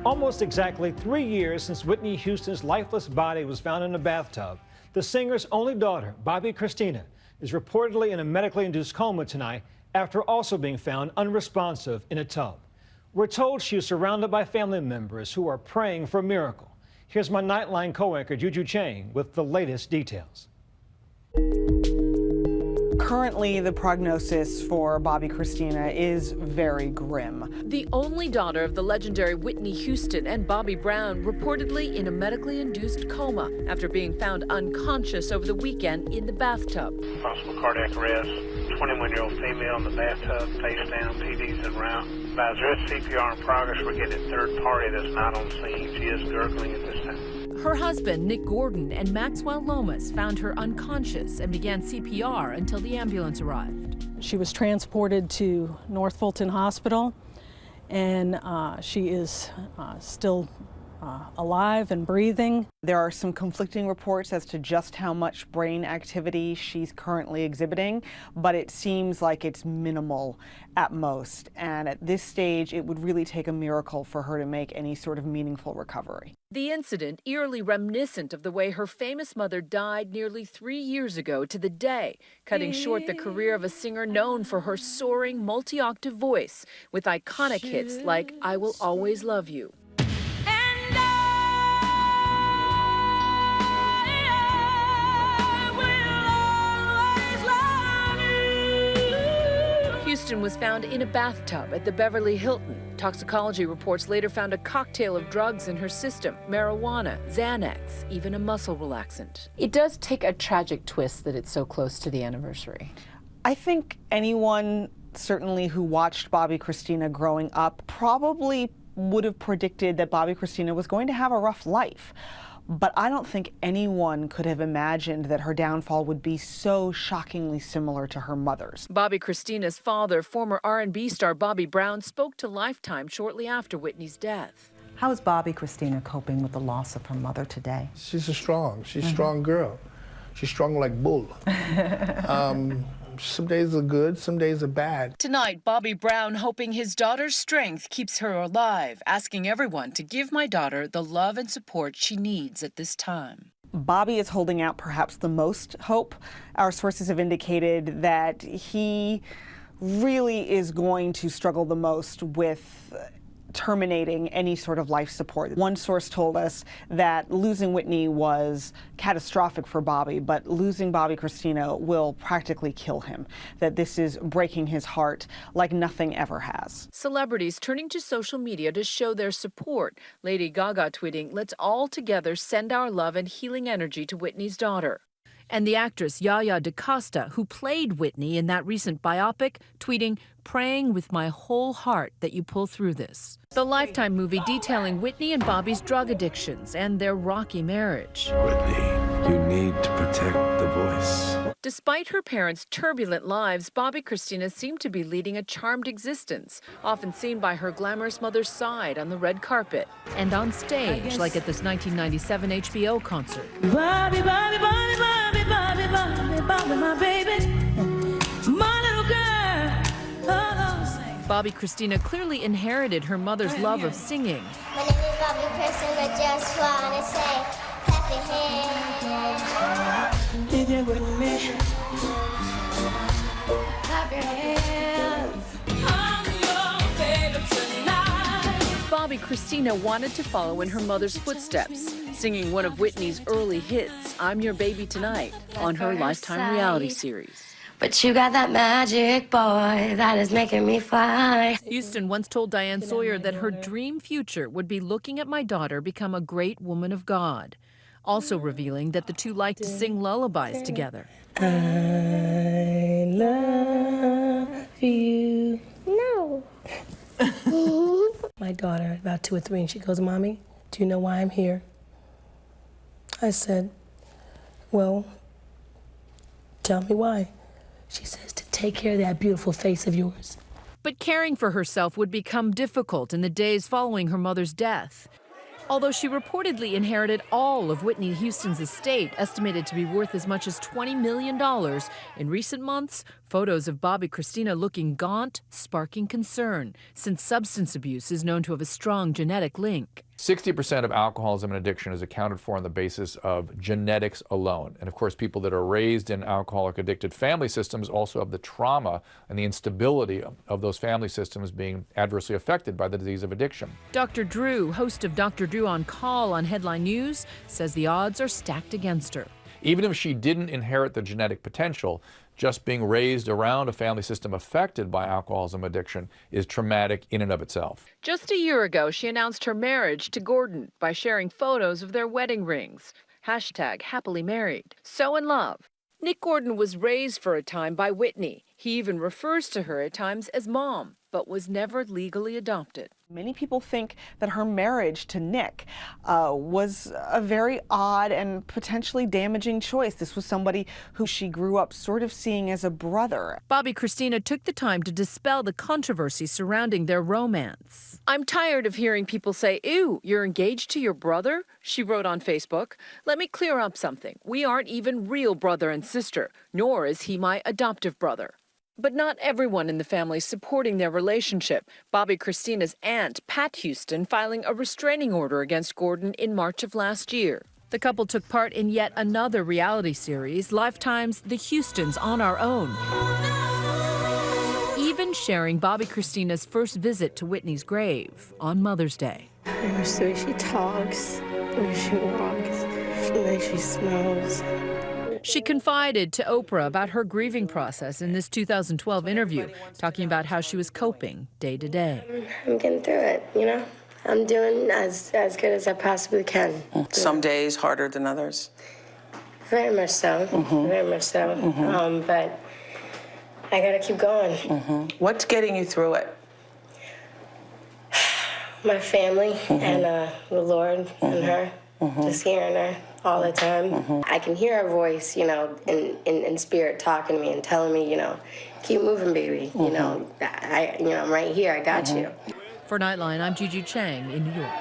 Almost exactly 3 years since Whitney Houston's lifeless body was found in a bathtub, the singer's only daughter, Bobbi Kristina, is reportedly in a medically induced coma tonight after also being found unresponsive in a tub. We're told she is surrounded by family members who are praying for a miracle. Here's my Nightline co-anchor Juju Chang with the latest details. Currently, the prognosis for Bobbi Kristina is very grim. The only daughter of the legendary Whitney Houston and Bobbi Brown reportedly in a medically induced coma after being found unconscious over the weekend in the bathtub. Possible cardiac arrest, 21-year-old female in the bathtub, face down, PD's en route. Advise there is CPR in progress. We're getting a third party that's not on scene. She is gurgling at this time. Her husband, Nick Gordon, and Maxwell Lomas found her unconscious and began CPR until the ambulance arrived. She was transported to North Fulton Hospital, and she is still alive and breathing. There are some conflicting reports as to just how much brain activity she's currently exhibiting, but it seems like it's minimal at most. And at this stage, it would really take a miracle for her to make any sort of meaningful recovery. The incident eerily reminiscent of the way her famous mother died nearly 3 years ago to the day, cutting short the career of a singer known for her soaring multi-octave voice with iconic hits like I Will Always Love You. Houston was found in a bathtub at the Beverly Hilton. Toxicology reports later found a cocktail of drugs in her system, marijuana, Xanax, even a muscle relaxant. It does take a tragic twist that it's so close to the anniversary. I think anyone, certainly who watched Bobbi Kristina growing up, probably would have predicted that Bobbi Kristina was going to have a rough life. But I don't think anyone could have imagined that her downfall would be so shockingly similar to her mother's. Bobbi Kristina's father, former R&B star Bobbi Brown, spoke to Lifetime shortly after Whitney's death. How is Bobbi Kristina coping with the loss of her mother today? She's a strong girl. She's strong like bull. Some days are good, some days are bad. Tonight, Bobbi Brown hoping his daughter's strength keeps her alive, asking everyone to give my daughter the love and support she needs at this time. Bobbi is holding out perhaps the most hope. Our sources have indicated that he really is going to struggle the most with terminating any sort of life support. One source told us that losing Whitney was catastrophic for Bobbi, but losing Bobbi Kristina will practically kill him, that this is breaking his heart like nothing ever has. Celebrities turning to social media to show their support. Lady Gaga tweeting, "Let's all together send our love and healing energy to Whitney's daughter." And the actress Yaya DaCosta, who played Whitney in that recent biopic, tweeting, "Praying with my whole heart that you pull through this." The Lifetime movie detailing Whitney and Bobbi's drug addictions and their rocky marriage. Whitney, you need to protect the voice. Despite her parents' turbulent lives, Bobbi Kristina seemed to be leading a charmed existence, often seen by her glamorous mother's side on the red carpet and on stage, like at this 1997 HBO concert. Bobbi, Bobbi, Bobbi, Bobbi, Bobbi, Bobbi, Bobbi, my baby, my little girl. Oh. Bobbi Kristina clearly inherited her mother's love of singing. My name is Bobbi Kristina, just wanna say, clap your hands. If you're with me, Clap your hands. I'm your baby tonight. Bobbi Kristina wanted to follow in her mother's footsteps, singing one of Whitney's early hits, I'm Your Baby Tonight, on her Lifetime reality series. But you got that magic, boy, that is making me fly. Houston once told Diane Sawyer that her dream future would be looking at my daughter become a great woman of God, also revealing that the two like to sing lullabies together. I love you. No. My daughter, about 2 or 3, and she goes, "Mommy, do you know why I'm here?" I said, "Well, tell me why." She says, "To take care of that beautiful face of yours." But caring for herself would become difficult in the days following her mother's death. Although she reportedly inherited all of Whitney Houston's estate, estimated to be worth as much as $20 million, in recent months, photos of Bobbi Kristina looking gaunt, sparking concern, since substance abuse is known to have a strong genetic link. 60% of alcoholism and addiction is accounted for on the basis of genetics alone. And of course, people that are raised in alcoholic addicted family systems also have the trauma and the instability of those family systems being adversely affected by the disease of addiction. Dr. Drew, host of Dr. Drew on Call on Headline News, says the odds are stacked against her. Even if she didn't inherit the genetic potential, just being raised around a family system affected by alcoholism addiction is traumatic in and of itself. Just a year ago, she announced her marriage to Gordon by sharing photos of their wedding rings. #happily married. So in love. Nick Gordon was raised for a time by Whitney. He even refers to her at times as Mom, but was never legally adopted. Many people think that her marriage to Nick was a very odd and potentially damaging choice. This was somebody who she grew up sort of seeing as a brother. Bobbi Kristina took the time to dispel the controversy surrounding their romance. "I'm tired of hearing people say, 'Ew, you're engaged to your brother?'" she wrote on Facebook. "Let me clear up something. We aren't even real brother and sister, nor is he my adoptive brother." But not everyone in the family is supporting their relationship. Bobbi Kristina's aunt, Pat Houston, filing a restraining order against Gordon in March of last year. The couple took part in yet another reality series, Lifetime's The Houstons on Our Own. Even sharing Bobbi Kristina's first visit to Whitney's grave on Mother's Day. I wish the way she talks, the way she walks, the way she smells. She confided to Oprah about her grieving process in this 2012 interview, talking about how she was coping day to day. I'm getting through it, you know? I'm doing as good as I possibly can. Some days harder than others? Very much so, very much so. But I gotta keep going. What's getting you through it? My family and the Lord and her, just hearing her all the time. I can hear her voice, you know, in spirit talking to me and telling me, you know, keep moving, baby. You know, I'm right here. I got you. For Nightline, I'm Juju Chang in New York.